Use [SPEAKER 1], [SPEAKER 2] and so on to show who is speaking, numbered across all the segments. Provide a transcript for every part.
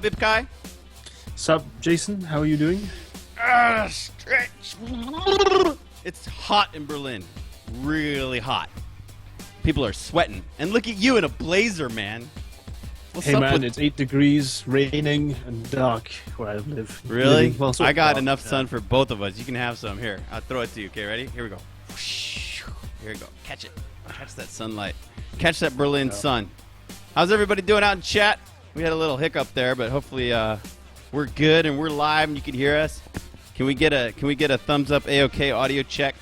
[SPEAKER 1] Vipkai?
[SPEAKER 2] Sup, Jason? How are you doing?
[SPEAKER 1] Stretch. It's hot in Berlin. Really hot. People are sweating. And look at you in a blazer, man. What's
[SPEAKER 2] hey
[SPEAKER 1] up
[SPEAKER 2] man,
[SPEAKER 1] with...
[SPEAKER 2] it's 8 degrees, raining, and dark where I live.
[SPEAKER 1] Really?
[SPEAKER 2] Well,
[SPEAKER 1] I got
[SPEAKER 2] dark,
[SPEAKER 1] enough sun for both of us. You can have some. Here, I'll throw it to you. Okay, ready? Here we go. Here we go. Catch it. Catch that sunlight. Catch that Berlin sun. How's everybody doing out in chat? We had a little hiccup there, but hopefully we're good and we're live and you can hear us. Can we get a thumbs up AOK audio check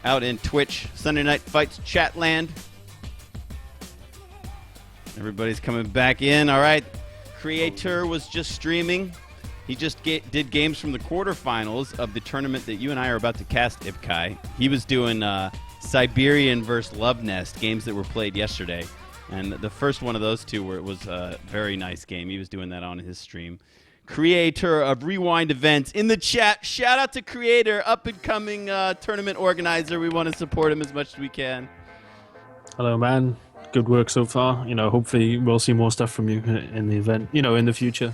[SPEAKER 1] out in Twitch Sunday Night Fights chat land? Everybody's coming back in. All right. Creator was just streaming. He just did games from the quarterfinals of the tournament that you and I are about to cast, Ipkai. He was doing Siberian versus Love Nest, games that were played yesterday. And the first one of those two was a very nice game. He was doing that on his stream. Creator of Rewind Events in the chat. Shout out to Creator, up-and-coming tournament organizer. We want to support him as much as we can.
[SPEAKER 2] Hello, man. Good work so far. You know, hopefully we'll see more stuff from you in the event, you know, in the future.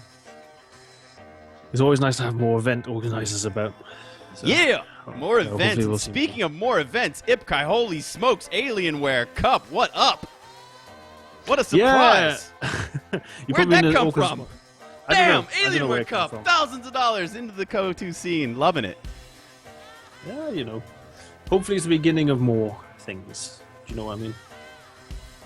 [SPEAKER 2] It's always nice to have more event organizers about. So,
[SPEAKER 1] yeah! More events.
[SPEAKER 2] We'll
[SPEAKER 1] Speaking of more events, Ipkai, holy smokes, Alienware Cup, what up? What a surprise.
[SPEAKER 2] Yeah.
[SPEAKER 1] Where'd that come from? Damn,
[SPEAKER 2] Alienware
[SPEAKER 1] Cup, thousands of dollars into the CO2 scene. Loving it.
[SPEAKER 2] Yeah, you know. Hopefully it's the beginning of more things. Do you know what I mean?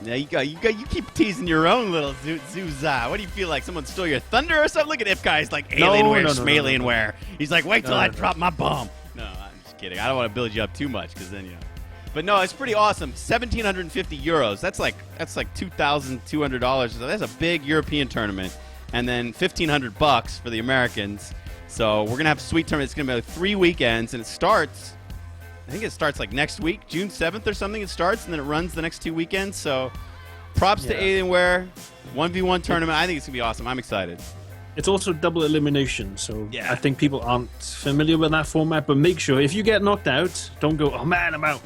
[SPEAKER 1] Yeah, you keep teasing your own little Zuzah. What do you feel like? Someone stole your thunder or something? Look at Ipkai. He's like, Alienware, Schmalienware. He's like, wait till I drop my bomb. No, I'm just kidding. I don't want to build you up too much because then, you know. But no, it's pretty awesome. 1,750 euros. That's like $2,200. So that's a big European tournament. And then $1,500 for the Americans. So we're gonna have a sweet tournament. It's gonna be like 3 weekends, and it starts. I think it starts like next week, June 7th or something. It starts, and then it runs the next 2 weekends. So props to Alienware. 1v1 tournament. I think it's gonna be awesome. I'm excited.
[SPEAKER 2] It's also double elimination, so
[SPEAKER 1] yeah.
[SPEAKER 2] I think people aren't familiar with that format. But make sure if you get knocked out, don't go, oh man, I'm out.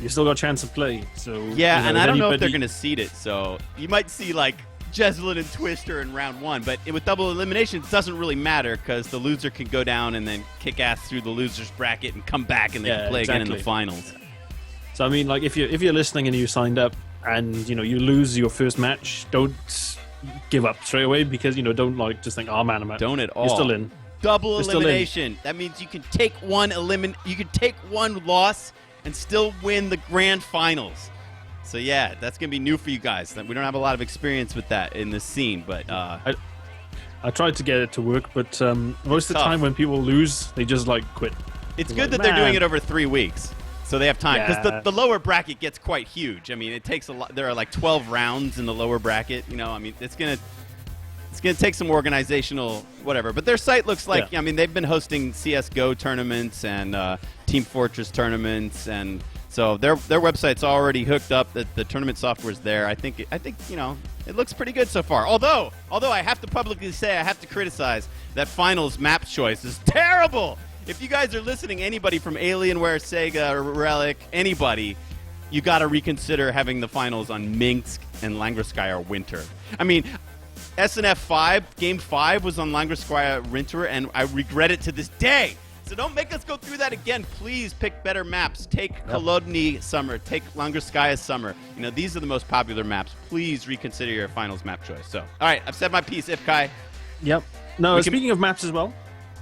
[SPEAKER 2] You still got a chance to play. So
[SPEAKER 1] yeah,
[SPEAKER 2] you know,
[SPEAKER 1] and I don't know if they're gonna seed it. So you might see like Jesulin and Twister in round 1, but with double elimination, it doesn't really matter because the loser can go down and then kick ass through the loser's bracket and come back and they can play again in the finals.
[SPEAKER 2] So I mean, like if you're listening and you signed up and you know you lose your first match, don't give up straight away because you know don't like just think, oh man, I'm out.
[SPEAKER 1] Don't at all.
[SPEAKER 2] You're still in.
[SPEAKER 1] Double elimination. That means you can take one loss and still win the grand finals. So yeah, that's gonna be new for you guys. We don't have a lot of experience with that in this scene, but
[SPEAKER 2] I tried to get it to work, but most of the time when people lose, they just like quit.
[SPEAKER 1] It's good that they're doing it over 3 weeks, so they have time because the lower bracket gets quite huge. I mean, it takes a lot. There are like 12 rounds in the lower bracket. You know, I mean, it's gonna take some organizational whatever. But their site looks like I mean, they've been hosting CS:GO tournaments and Team Fortress tournaments and. So their website's already hooked up. The tournament software's there. I think you know it looks pretty good so far. Although I have to publicly say I have to criticize that finals map choice is terrible. If you guys are listening, anybody from Alienware, Sega, Relic, anybody, you got to reconsider having the finals on Minsk and Langorskaya Winter. I mean, SNF 5 Game 5 was on Langorskaya Winter, and I regret it to this day. So don't make us go through that again. Please pick better maps. Take Kolodny Summer. Take Langorskaya Summer. You know, these are the most popular maps. Please reconsider your finals map choice. So, all right, I've said my piece, Ipkai.
[SPEAKER 2] Yep. No, speaking of maps as well.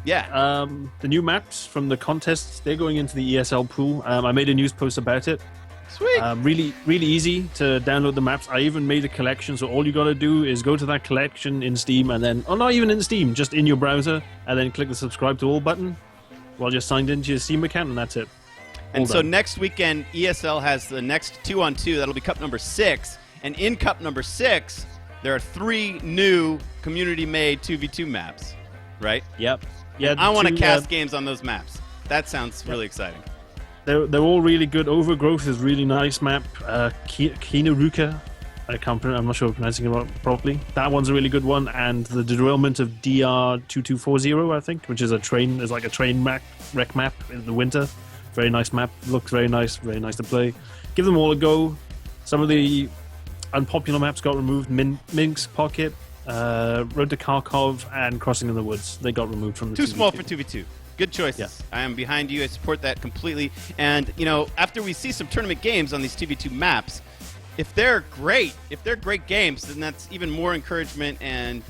[SPEAKER 1] Yeah.
[SPEAKER 2] The new maps from the contests, they're going into the ESL pool. I made a news post about it.
[SPEAKER 1] Sweet.
[SPEAKER 2] Really, really easy to download the maps. I even made a collection, so all you got to do is go to that collection in Steam and then, not even in Steam, just in your browser, and then click the subscribe to all button. While you're signed into your Steam account, and that's it.
[SPEAKER 1] And so next weekend, ESL has the next 2-on-2. That'll be Cup number 6. And in Cup number 6, there are 3 new community-made 2v2 maps, right?
[SPEAKER 2] Yep. Yeah.
[SPEAKER 1] I want to cast games on those maps. That sounds really exciting.
[SPEAKER 2] They're all really good. Overgrowth is really nice map. Kinaruka, I'm not sure I'm pronouncing it properly. That one's a really good one. And the derailment of DR2240, I think, which is like a train wreck map in the winter. Very nice map. Looks very nice to play. Give them all a go. Some of the unpopular maps got removed. Minx Pocket, Road to Kharkov, and Crossing in the Woods. They got removed from the
[SPEAKER 1] Too
[SPEAKER 2] 2v2.
[SPEAKER 1] small for 2v2. Good choices.
[SPEAKER 2] Yeah.
[SPEAKER 1] I am behind you. I support that completely. And, after we see some tournament games on these 2v2 maps, if they're great games, then that's even more encouragement and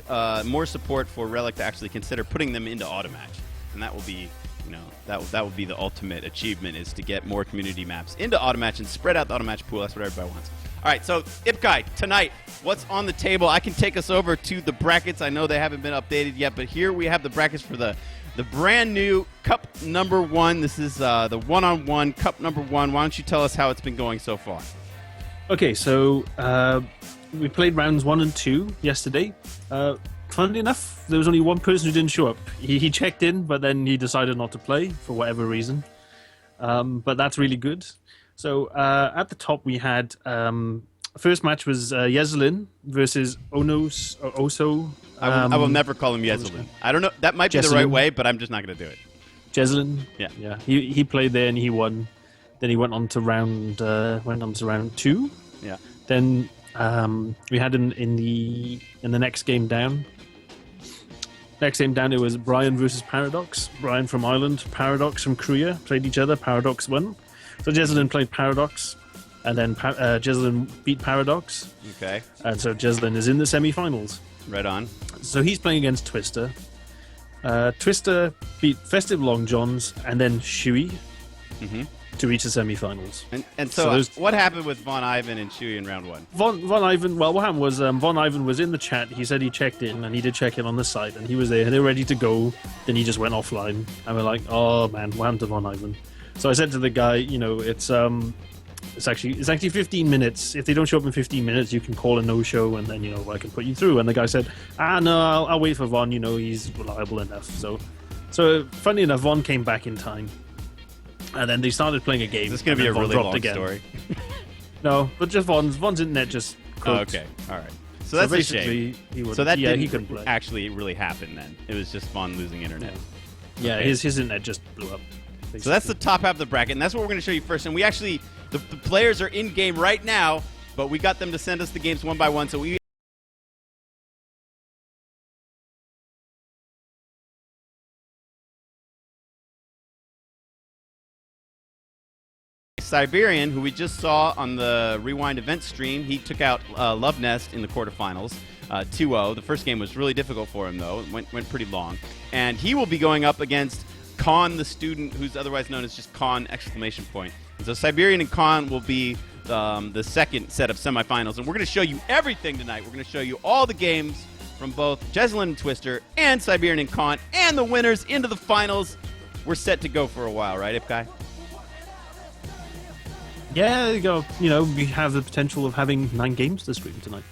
[SPEAKER 1] more support for Relic to actually consider putting them into Automatch. And that will be, that will be the ultimate achievement, is to get more community maps into Automatch and spread out the Automatch pool. That's what everybody wants. All right, so Ipkai, tonight, what's on the table? I can take us over to the brackets. I know they haven't been updated yet, but here we have the brackets for the brand new Cup number 1. This is the one-on-one Cup number 1. Why don't you tell us how it's been going so far?
[SPEAKER 2] Okay, so we played rounds 1 and 2 yesterday. Funnily enough, there was only one person who didn't show up. He checked in, but then he decided not to play for whatever reason. But that's really good. So at the top we had first match was Jesulin versus Oso.
[SPEAKER 1] I will never call him Jesulin. I don't know. That might be the right way, but I'm just not going to do it.
[SPEAKER 2] Jesulin.
[SPEAKER 1] Yeah.
[SPEAKER 2] He played there and he won. Then he went on to round 2.
[SPEAKER 1] Yeah.
[SPEAKER 2] Then we had in the next game down. Next game down, it was Brian versus Paradox. Brian from Ireland, Paradox from Korea played each other. Paradox won. So Jesulin played Paradox, and then Jesulin beat Paradox.
[SPEAKER 1] Okay.
[SPEAKER 2] And so Jesulin is in the semi-finals.
[SPEAKER 1] Right on.
[SPEAKER 2] So he's playing against Twister. Twister beat Festive Long Johns and then Shui to reach the semi-finals.
[SPEAKER 1] And so what happened with Von Ivan and Shui in round 1?
[SPEAKER 2] Von Ivan, well, what happened was Von Ivan was in the chat. He said he checked in, and he did check in on the site, and he was there. They were ready to go. Then he just went offline. And we're like, oh, man, what happened to Von Ivan? So I said to the guy, it's actually 15 minutes. If they don't show up in 15 minutes, you can call a no-show, and then, I can put you through. And the guy said, no, I'll wait for Von. He's reliable enough. So funny enough, Von came back in time. And then they started playing a game.
[SPEAKER 1] Is this going to be a really long story?
[SPEAKER 2] No, but just Von's internet just croaked.
[SPEAKER 1] Oh, okay, all right. So that's a shame.
[SPEAKER 2] So that
[SPEAKER 1] didn't
[SPEAKER 2] couldn't play.
[SPEAKER 1] Actually really happen then. It was just Von losing internet.
[SPEAKER 2] Yeah,
[SPEAKER 1] Okay.
[SPEAKER 2] his internet just blew up. Basically.
[SPEAKER 1] So that's the top half of the bracket, and that's what we're going to show you first. And we actually, the players are in game right now, but we got them to send us the games one by one. So we Siberian, who we just saw on the Rewind event stream, he took out Love Nest in the quarterfinals, 2-0. The first game was really difficult for him, though. It went pretty long. And he will be going up against Khan, the student, who's otherwise known as just Khan, exclamation point. And so Siberian and Khan will be the second set of semifinals. And we're going to show you everything tonight. We're going to show you all the games from both Jesulin and Twister and Siberian and Khan, and the winners into the finals. We're set to go for a while, right, Ipkai?
[SPEAKER 2] Yeah, we have the potential of having 9 games to stream tonight.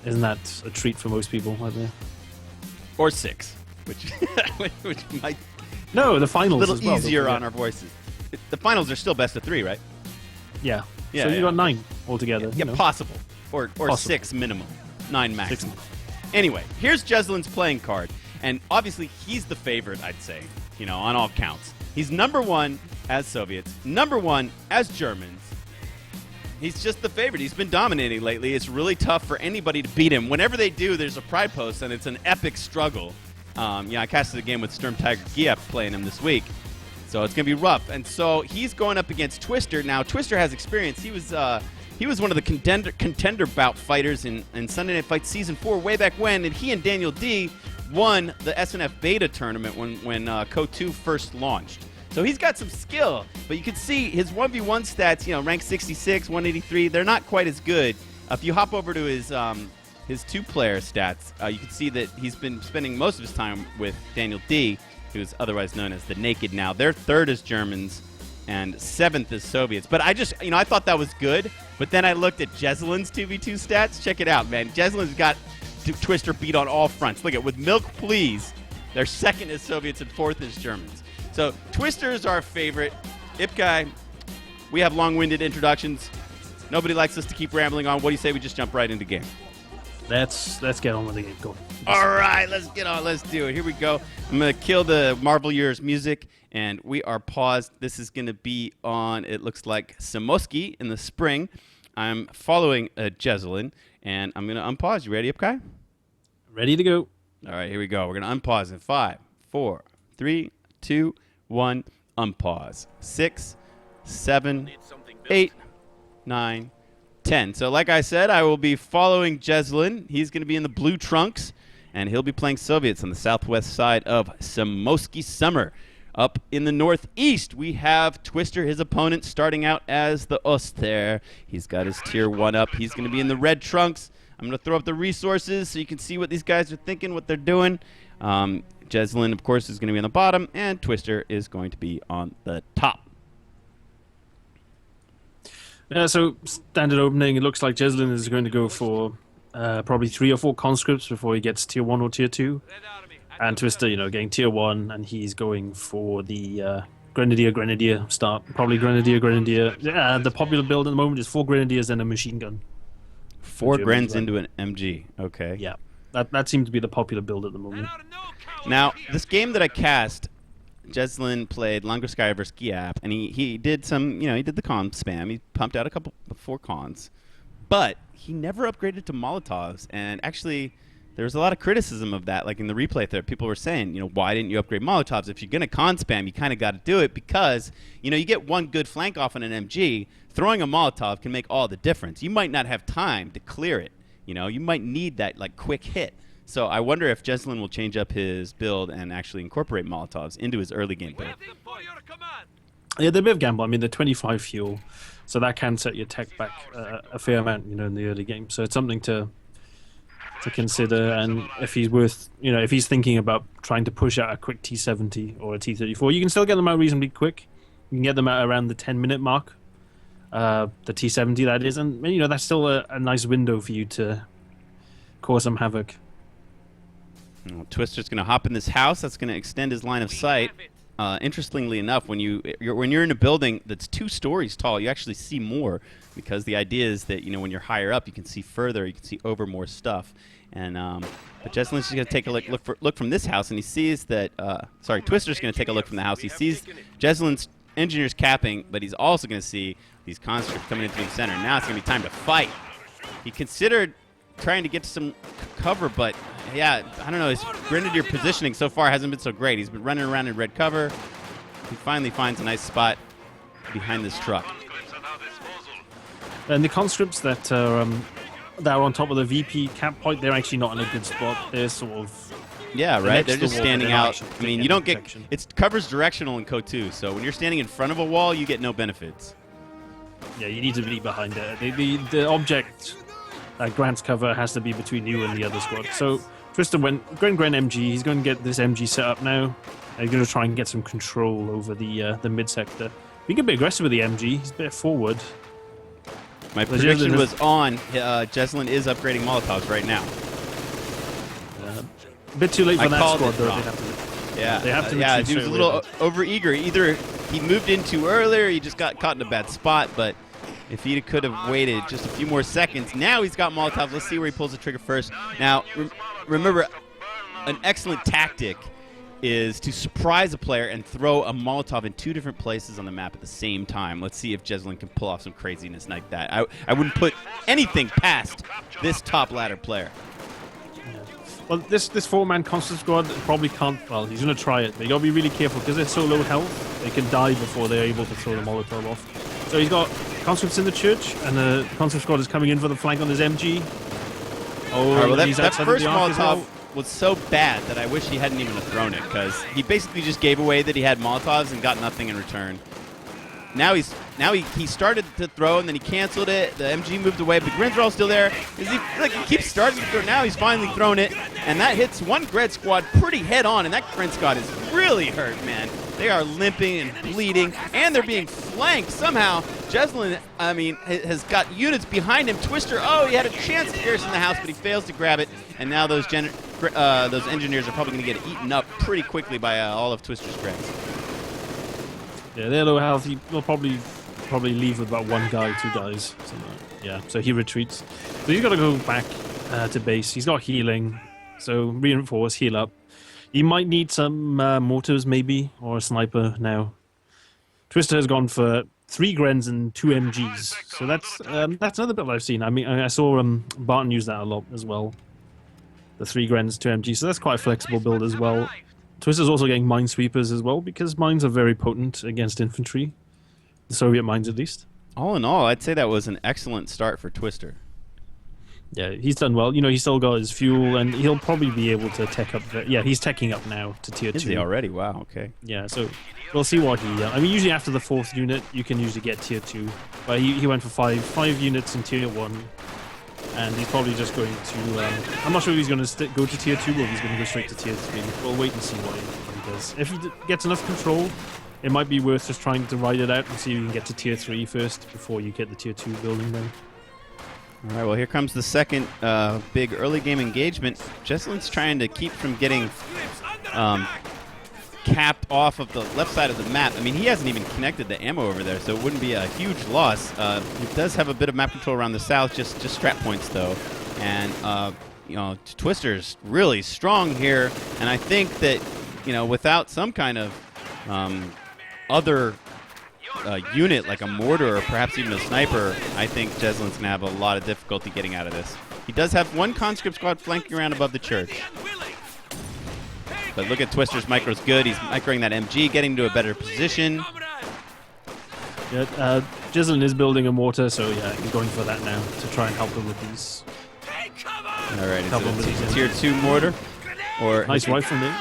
[SPEAKER 2] Isn't that a treat for most people out there?
[SPEAKER 1] Or 6, which might
[SPEAKER 2] no, the finals
[SPEAKER 1] a little
[SPEAKER 2] as well,
[SPEAKER 1] easier on our voices. The finals are still best of 3, right?
[SPEAKER 2] Yeah.
[SPEAKER 1] Yeah.
[SPEAKER 2] So you got 9 altogether.
[SPEAKER 1] Yeah, possible. Or
[SPEAKER 2] Possible.
[SPEAKER 1] 6 minimum. 9 maximum.
[SPEAKER 2] 6.
[SPEAKER 1] Anyway, here's Jesulin's playing card. And obviously, he's the favorite, I'd say, on all counts. He's number 1 as Soviets, number 1 as Germans. He's just the favorite. He's been dominating lately. It's really tough for anybody to beat him. Whenever they do, there's a pride post, and it's an epic struggle. I casted a game with Sturm Tiger Giep playing him this week, so it's going to be rough. And so he's going up against Twister. Now, Twister has experience. He was one of the contender bout fighters in Sunday Night Fight Season 4 way back when, and he and Daniel D won the SNF Beta tournament when Co2 first launched. So he's got some skill, but you can see his 1v1 stats, rank 66, 183, they're not quite as good. If you hop over to his two-player stats, you can see that he's been spending most of his time with Daniel D, who's otherwise known as the Naked now. They're third as Germans and 7th as Soviets. But I just, I thought that was good, but then I looked at Jesulin's 2v2 stats. Check it out, man. Jesulin's got Twister beat on all fronts. Look at, with Milk Please, they're 2nd as Soviets and 4th as Germans. So Twister is our favorite. Ipkai, we have long-winded introductions. Nobody likes us to keep rambling on. What do you say we just jump right into game?
[SPEAKER 2] Let's get on with the game. Go on.
[SPEAKER 1] All right, let's get on. Let's do it. Here we go. I'm going to kill the Marvel Years music, and we are paused. This is going to be on, it looks like, Samoski in the spring. I'm following Jesulin, and I'm going to unpause. You ready, Ipkai?
[SPEAKER 2] Ready to go.
[SPEAKER 1] All right, here we go. We're going to unpause in 5, 4, 3, 2, 1. Unpause. 6, 7, 8, 9, 10. So like I said, I will be following Jesulin. He's going to be in the blue trunks, and he'll be playing Soviets on the southwest side of Samoski Summer. Up in the northeast, we have Twister, his opponent, starting out as the Oster. He's got his tier 1 up. He's going to be in the red trunks. I'm going to throw up the resources so you can see what these guys are thinking, what they're doing. Jesulin, of course, is going to be on the bottom, and Twister is going to be on the top.
[SPEAKER 2] So standard opening, it looks like Jesulin is going to go for probably 3 or 4 conscripts before he gets tier 1 or tier 2. And Twister, getting tier 1, and he's going for the Grenadier start. Probably Grenadier. Yeah, the popular build at the moment is 4 Grenadiers and a machine gun.
[SPEAKER 1] 4 Grens into an MG. Okay.
[SPEAKER 2] Yeah, that seems to be the popular build at the moment.
[SPEAKER 1] Now, this game that I cast, Jesulin played Langoskaya versus Giap, and he did some, he did the con spam. He pumped out a couple 4 cons. But he never upgraded to Molotovs, and actually there was a lot of criticism of that, like in the replay there. People were saying, why didn't you upgrade Molotovs? If you're going to con spam, you kind of got to do it because, you get one good flank off on an MG. Throwing a Molotov can make all the difference. You might not have time to clear it. You might need that quick hit. So I wonder if Jesulin will change up his build and actually incorporate Molotovs into his early game build.
[SPEAKER 2] Yeah, they're a bit of gamble. I mean, they're 25 fuel, so that can set your tech back a fair amount, in the early game. So it's something to consider. And if he's if he's thinking about trying to push out a quick T70 or a T34, you can still get them out reasonably quick. You can get them out around the 10-minute mark. The T70, that is, and that's still a nice window for you to cause some havoc.
[SPEAKER 1] Twister's going to hop in this house. That's going to extend his line of sight. Interestingly enough, when you're in a building that's 2 stories tall, you actually see more because the idea is that when you're higher up, you can see further, you can see over more stuff. And but Jesulin's just going to take a look from this house, and he sees that. Twister's going to take a look from the house. He sees Jesulin's engineers capping, but he's also going to see these conscripts coming into the center. Now it's going to be time to fight. He considered trying to get some cover, but yeah, I don't know. His Grenadier positioning so far hasn't been so great. He's been running around in red cover. He finally finds a nice spot behind this truck.
[SPEAKER 2] And the conscripts that are on top of the VP cap point, they're actually not in a good spot. They're sort of...
[SPEAKER 1] Yeah, right? They're just standing out. I mean, you don't get... It covers directional in Code 2, so when you're standing in front of a wall, you get no benefits.
[SPEAKER 2] Yeah, you need to be behind it. The object that grants cover has to be between you and the other squad. So Twister went Gren MG. He's going to get this MG set up now. He's going to try and get some control over the mid sector. He can be aggressive with the MG. He's a bit forward.
[SPEAKER 1] My prediction was on. Jesulin is upgrading Molotovs right now.
[SPEAKER 2] A bit too late for that squad, though. They have to
[SPEAKER 1] he was a little over-eager. Either he moved in too early or he just got caught in a bad spot, but if he could have waited just a few more seconds. Now he's got Molotovs. Let's see where he pulls the trigger first. Now, remember, an excellent tactic is to surprise a player and throw a Molotov in 2 different places on the map at the same time. Let's see if Jesulin can pull off some craziness like that. I wouldn't put anything past this top ladder player.
[SPEAKER 2] Well, this 4-man constant squad probably can't... Well, he's going to try it, but you got to be really careful because they're so low health, they can die before they're able to throw the Molotov off. So he's got conscripts in the church, and the conscript squad is coming in for the flank on his MG.
[SPEAKER 1] Oh, right, well, that first Molotov was so bad that I wish he hadn't even thrown it, because he basically just gave away that he had Molotovs and got nothing in return. Now he started to throw and then he canceled it. The MG moved away, but Grins are all still there. He keeps starting to throw. Now he's finally thrown it, and that hits one Gred squad pretty head on, and that Gren squad is really hurt, man. They are limping and bleeding, and they're being flanked somehow. Jesulin, has got units behind him. Twister, he had a chance to garrison the house, but he fails to grab it, and now those engineers are probably going to get eaten up pretty quickly by all of Twister's Greds.
[SPEAKER 2] Yeah, they're low health. He'll probably leave with about 1 guy, 2 guys. Yeah, so he retreats. So he's got to go back to base. He's got healing, so reinforce, heal up. He might need some mortars maybe, or a sniper now. Twister has gone for 3 Grens and 2 MGs. So that's another build I've seen. I mean, I saw Barton use that a lot as well. the 3 Grens, 2 MG, so that's quite a flexible build as well. Twister's also getting minesweepers as well, because mines are very potent against infantry. The Soviet mines, at least.
[SPEAKER 1] All in all, I'd say that was an excellent start for Twister.
[SPEAKER 2] Yeah, he's done well. You know, he's still got his fuel, and he'll probably be able to tech up. Yeah, he's teching up now to tier 2.
[SPEAKER 1] Is he already? Wow, okay.
[SPEAKER 2] Yeah, so we'll see what he... I mean, usually after the 4th unit, you can usually get tier 2. But he went for 5 units in tier 1, and he's probably just going to... I'm not sure if he's going to go to tier 2 or if he's going to go straight to tier 3. We'll wait and see what he does. If he gets enough control, it might be worth just trying to ride it out and see if you can get to tier 3 first before you get the tier 2 building then.
[SPEAKER 1] All right, well, here comes the second big early game engagement. Jesulin's trying to keep from getting capped off of the left side of the map. I mean, he hasn't even connected the ammo over there, so it wouldn't be a huge loss. He does have a bit of map control around the south, just strat points, though. And, you know, Twister's really strong here. And I think that, you know, without some kind of other unit like a mortar or perhaps even a sniper, I think Jesulin's going to have a lot of difficulty getting out of this. He does have 1 conscript squad flanking around above the church. But look at Twister's micro's good. He's microing that MG, getting to a better position.
[SPEAKER 2] Yeah, Jesulin is building a mortar, so yeah, he's going for that now to try and help him with these.
[SPEAKER 1] All right, it's a tier 2 mortar. Or
[SPEAKER 2] nice riflemen.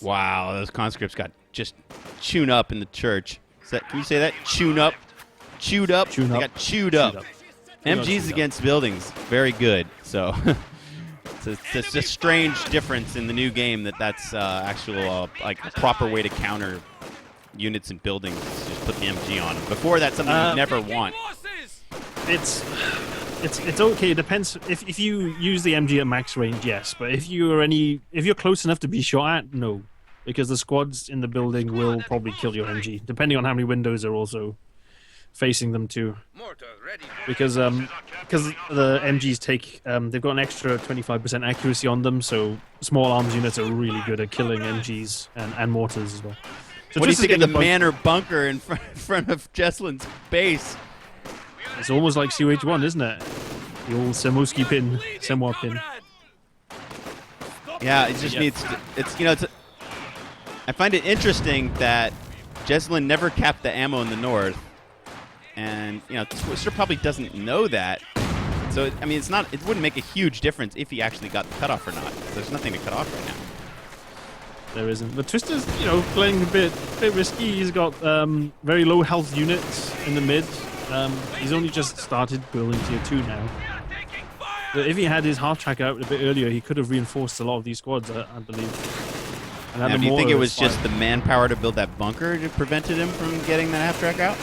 [SPEAKER 1] Wow, those conscripts got just chewed up in the church. Can you say that? Chewed up? Chewed up? They got chewed up. MGs against buildings, very good. So it's a strange difference in the new game that's actual like a proper way to counter units and buildings. Just put the MG on them. Before that's something you'd never want.
[SPEAKER 2] It's okay. It depends. If you use the MG at max range, yes. But if you're close enough to be shot at, no, because the squads in the building will probably kill your MG, depending on how many windows are also facing them too. Because the MGs take they've got an extra 25% accuracy on them, so small arms units are really good at killing MGs and mortars as well. So
[SPEAKER 1] what do you think of the manor bunker in front of Jesulin's base?
[SPEAKER 2] It's almost like CH1, isn't it? The old Semoski pin, Semois pin.
[SPEAKER 1] Yeah, it just needs to, I find it interesting that Jesulin never capped the ammo in the north, and you know Twister probably doesn't know that. So I mean, it wouldn't make a huge difference if he actually got the cutoff or not. There's nothing to cut off right now.
[SPEAKER 2] There isn't. But Twister's, playing a bit risky. He's got very low health units in the mid. He's only just started building tier 2 now. But if he had his half track out a bit earlier, he could have reinforced a lot of these squads, I believe. And
[SPEAKER 1] now, do you think it was just the manpower to build that bunker that prevented him from getting that half track out?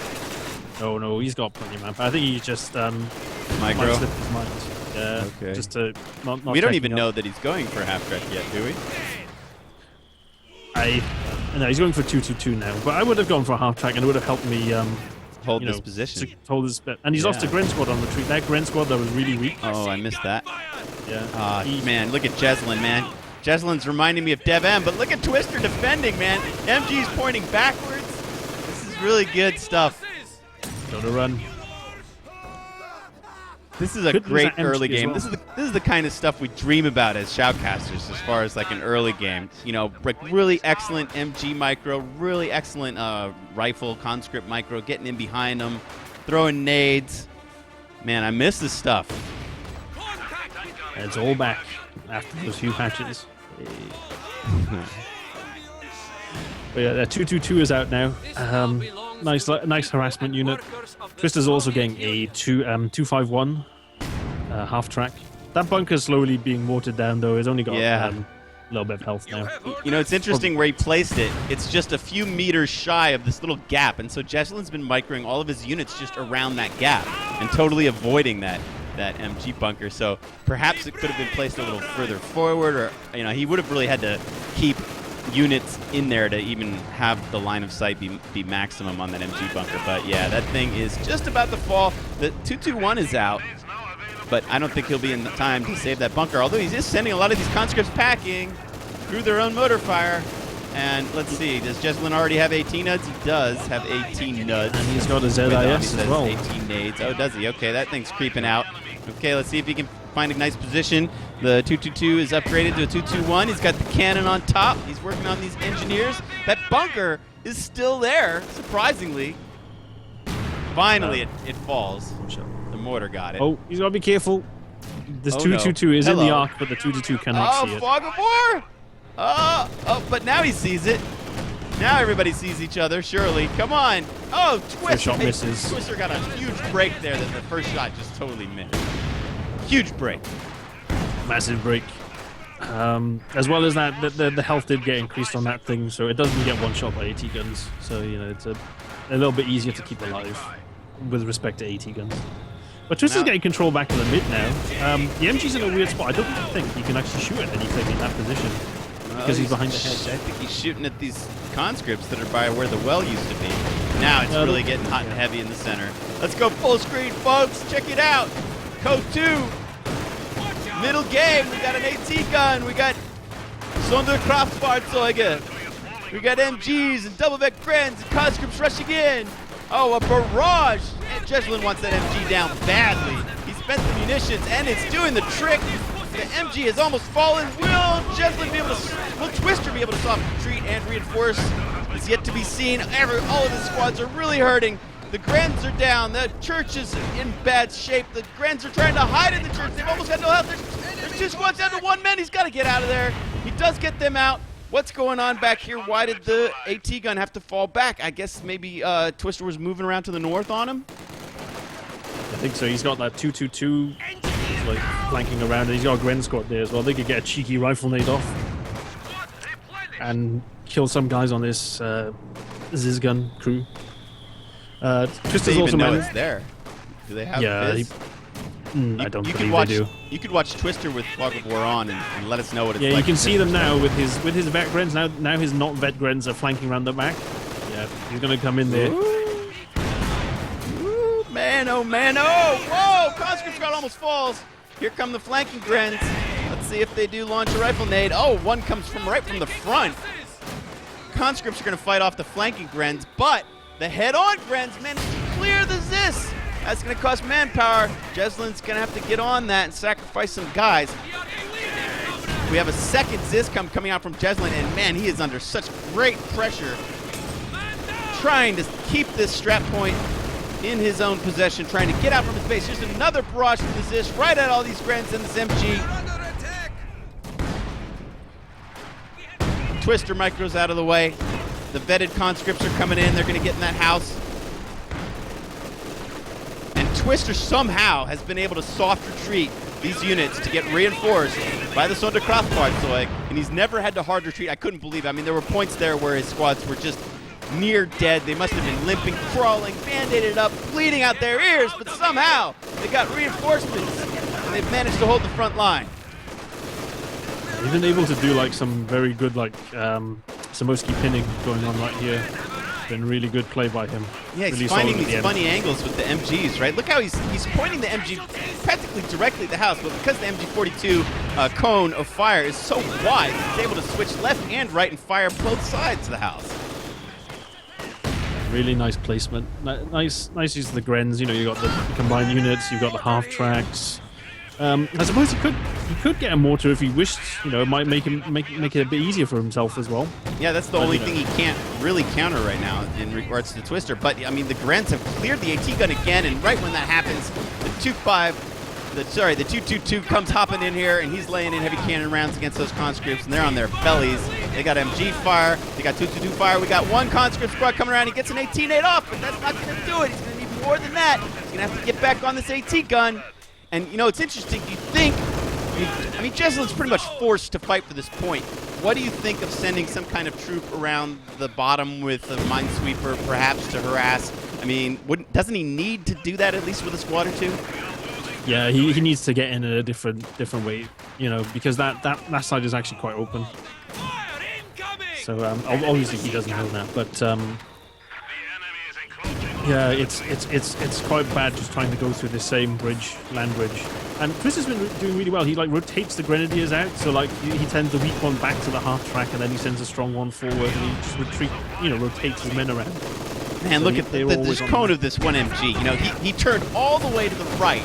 [SPEAKER 2] No, he's got plenty of manpower. I think he just
[SPEAKER 1] micro
[SPEAKER 2] slipped his mind. Yeah,
[SPEAKER 1] okay.
[SPEAKER 2] Just to not.
[SPEAKER 1] We don't even know that he's going for a half track yet, do we?
[SPEAKER 2] No, he's going for 2-2-2 now. But I would have gone for a half track, and it would have helped me.
[SPEAKER 1] Hold this position.
[SPEAKER 2] Hold this, and he's lost to Gren squad on retreat. That Gren squad that was really weak.
[SPEAKER 1] Oh, I missed that.
[SPEAKER 2] Yeah.
[SPEAKER 1] Man, look at Jesulin, man. Jesulin's reminding me of Dev M, but look at Twister defending, man. MG's pointing backwards. This is really good stuff.
[SPEAKER 2] Gotta run.
[SPEAKER 1] This is a great early game. Well. This is the kind of stuff we dream about as shoutcasters, as far as like an early game. Like really excellent MG micro, really excellent rifle conscript micro, getting in behind them, throwing nades. Man, I miss this stuff.
[SPEAKER 2] And it's all back after those few patches. But yeah, the 2-2-2 is out now. Nice harassment unit. Twister's also getting a 251 half track. That bunker's slowly being watered down, though. It's only got a little bit of health now.
[SPEAKER 1] It's interesting where he placed it. It's just a few meters shy of this little gap, and so Jesulin's been microing all of his units just around that gap and totally avoiding that MG bunker. So perhaps it could have been placed a little further forward, or he would have really had to keep units in there to even have the line of sight be maximum on that MG bunker. But yeah, that thing is just about to fall. The 221 is out, but I don't think he'll be in the time to save that bunker, although he's just sending a lot of these conscripts packing through their own motor fire. And let's see, does Jesulin already have 18 nuds? He does have 18 nuds.
[SPEAKER 2] And he's got a ZIS as well.
[SPEAKER 1] 18 nades. Oh, does he? Okay, that thing's creeping out. Okay, let's see if he can find a nice position. The 222 is upgraded to a 221. He's got the cannon on top. He's working on these engineers. That bunker is still there, surprisingly. Finally, it falls. The mortar got it.
[SPEAKER 2] Oh, he's got to be careful. This 222 is in the arc, but the 222 cannot see it.
[SPEAKER 1] Fog of War! Oh, but now he sees it. Now everybody sees each other, surely. Come on. Oh, Twister.
[SPEAKER 2] First shot misses.
[SPEAKER 1] Twister got a huge break there that the first shot just totally missed. Huge break.
[SPEAKER 2] Massive break. As well as that, the health did get increased on that thing, so it doesn't get one shot by AT guns. So, you know, it's a little bit easier to keep alive with respect to AT guns. But Twister's getting control back in the mid now. The MG's in a weird spot. I don't think he can actually shoot at anything in that position. Because he's behind the hedge.
[SPEAKER 1] I think he's shooting at these conscripts that are by where the well used to be. Now it's really getting hot and heavy in the center. Let's go full screen, folks. Check it out. Code 2. Middle game. We got an AT gun. We got Sonderkraftfahrzeuge. We got MGs and double vec Grens and conscripts rushing in. Oh, a barrage. And Jesulin wants that MG down badly. He spent the munitions and it's doing the trick. The MG has almost fallen. Will Jesulin be able to? Will Twister be able to soft retreat and reinforce? Is yet to be seen. All of the squads are really hurting. The Grens are down. The church is in bad shape. The Grens are trying to hide in the church. They've almost got no help. There's 2 squads down to 1 man. He's got to get out of there. He does get them out. What's going on back here? Why did the AT gun have to fall back? I guess maybe Twister was moving around to the north on him.
[SPEAKER 2] I think so. He's got that 222 like flanking around, and he's got a Gren squad there as well. They could get a cheeky rifle nade off and kill some guys on this Ziz gun crew. Twister's also
[SPEAKER 1] it's there. Do they have Viz?
[SPEAKER 2] I don't believe they do.
[SPEAKER 1] You could watch Twister with Fog of War on and let us know what it's like.
[SPEAKER 2] Yeah, you can see them now with his vet Grens. Now his not vet Grens are flanking around the back. Yeah, he's gonna come in there.
[SPEAKER 1] Ooh, man, oh man, oh! Whoa! Conscript Squad almost falls. Here come the flanking Grens. Let's see if they do launch a rifle nade. Oh, one comes from right from the front. Conscripts are gonna fight off the flanking Grens, but the head-on Grens managed to clear the Zis. That's going to cost manpower. Jesulin's going to have to get on that and sacrifice some guys. We have a second Ziz coming out from Jesulin, and man, he is under such great pressure. Trying to keep this strap point in his own possession, trying to get out from his base. Here's another barrage from the Ziz right at all these Grens and this MG. Twister micros out of the way. The vetted conscripts are coming in. They're going to get in that house. Twister somehow has been able to soft retreat these units to get reinforced by the Sonderkraftfahrzeuge, and he's never had to hard retreat. I couldn't believe it. I mean, there were points there where his squads were just near dead. They must have been limping, crawling, band-aided up, bleeding out their ears, but somehow they got reinforcements, and they've managed to hold the front line.
[SPEAKER 2] He's been able to do like some very good Samoski pinning going on right here. Been really good play by him.
[SPEAKER 1] Yeah, he's finding these funny angles with the MGs, right? Look how he's pointing the MG practically directly at the house, but because the MG42 cone of fire is so wide, he's able to switch left and right and fire both sides of the house.
[SPEAKER 2] Really nice placement. Nice use of the Grens. You know, you got the combined units, you've got the half tracks. I suppose he could get a mortar if he wished. You know, it might make it a bit easier for himself as well.
[SPEAKER 1] Yeah, that's the only thing he can't really counter right now in regards to Twister. But I mean, the Grens have cleared the AT gun again, and right when that happens, the 222 comes hopping in here, and he's laying in heavy cannon rounds against those conscripts, and they're on their bellies. They got MG fire, they got 222 fire. We got one conscript squad coming around. He gets an 18-8 off, but that's not going to do it. He's going to need more than that. He's going to have to get back on this AT gun. And, you know, it's interesting. Do you think, I mean, Jesulin's pretty much forced to fight for this point. What do you think of sending some kind of troop around the bottom with a minesweeper, perhaps, to harass? I mean, doesn't he need to do that at least with a squad or two?
[SPEAKER 2] Yeah, he needs to get in a different way, you know, because that side is actually quite open. So, obviously he doesn't know that, but... yeah, it's quite bad just trying to go through the same land bridge. And Twister's been doing really well. He like rotates the grenadiers out, so like he sends the weak one back to the half track, and then he sends a strong one forward, and he just rotates his men around.
[SPEAKER 1] Man, so look at this cone of this one MG. You know, he turned all the way to the right,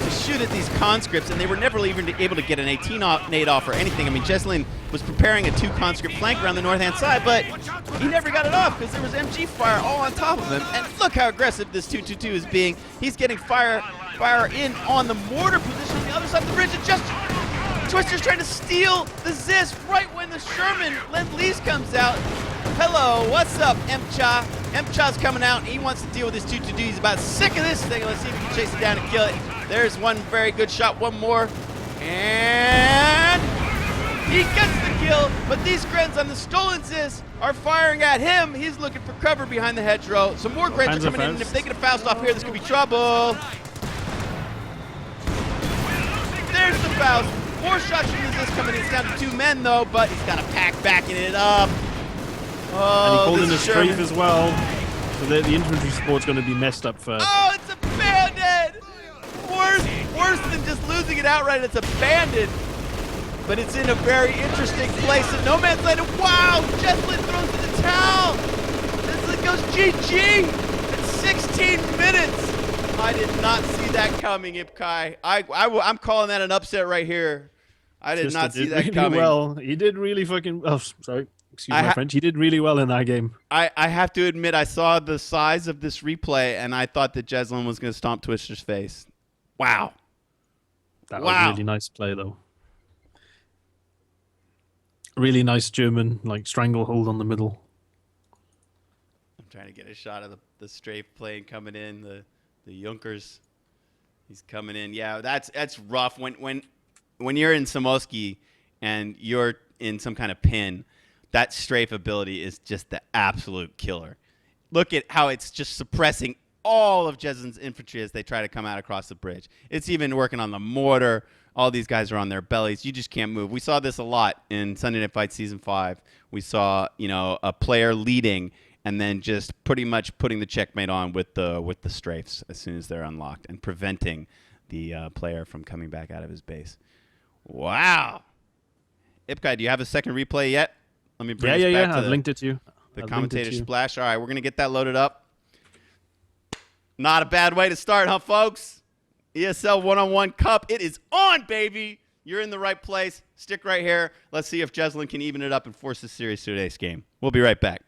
[SPEAKER 1] to shoot at these conscripts, and they were never even able to get an 18 nade off or anything. I mean, Jesulin was preparing a 2 conscript flank around the north-hand side, but he never got it off because there was MG fire all on top of him. And look how aggressive this 222 is being. He's getting fire in on the mortar position on the other side of the bridge, and just Twister's trying to steal the Zis right when the Sherman Lend-Lease comes out. Hello, what's up, Mcha? Mcha's coming out, and he wants to deal with this 222. He's about sick of this thing. Let's see if he can chase it down and kill it. There's one very good shot, one more. And he gets the kill, but these Grens on the stolen Zis are firing at him. He's looking for cover behind the hedgerow. Some more Grens are coming in, and if they get a Faust off here, this could be trouble. There's the Faust. More shots from the Zis coming in. It's down to 2 men, though, but he's got a pack backing it up. Oh,
[SPEAKER 2] and he called in a strafe as well, so the infantry support's going to be messed up first.
[SPEAKER 1] Oh, it's a bandit! Worse than just losing it outright, it's a bandit. But it's in a very interesting place in no man's land. Wow, Jesulin throws in the towel. Jesulin goes GG at 16 minutes. I did not see that coming, Ipkai. I'm calling that an upset right here. I did not see that
[SPEAKER 2] really
[SPEAKER 1] coming.
[SPEAKER 2] Well, he did really fucking. Oh, sorry. Excuse my French. He did really well in that game.
[SPEAKER 1] I have to admit, I saw the size of this replay, and I thought that Jesulin was going to stomp Twister's face. Wow.
[SPEAKER 2] That was a really nice play, though. Really nice German, like, stranglehold on the middle.
[SPEAKER 1] I'm trying to get a shot of the strafe plane coming in, the Junkers. He's coming in. Yeah, that's rough. When you're in Samoski and you're in some kind of pin, that strafe ability is just the absolute killer. Look at how it's just suppressing all of Jesulin's infantry as they try to come out across the bridge. It's even working on the mortar. All these guys are on their bellies. You just can't move. We saw this a lot in Sunday Night Fight Season 5. We saw, a player leading and then just pretty much putting the checkmate on with the strafes as soon as they're unlocked and preventing the player from coming back out of his base. Wow. Ipkai, do you have a second replay yet? Let me bring us back to
[SPEAKER 2] I've linked it to you.
[SPEAKER 1] The commentator splash. All right, we're going to get that loaded up. Not a bad way to start, huh, folks? ESL one-on-one Cup. It is on, baby. You're in the right place. Stick right here. Let's see if Jesulin can even it up and force this series to today's game. We'll be right back.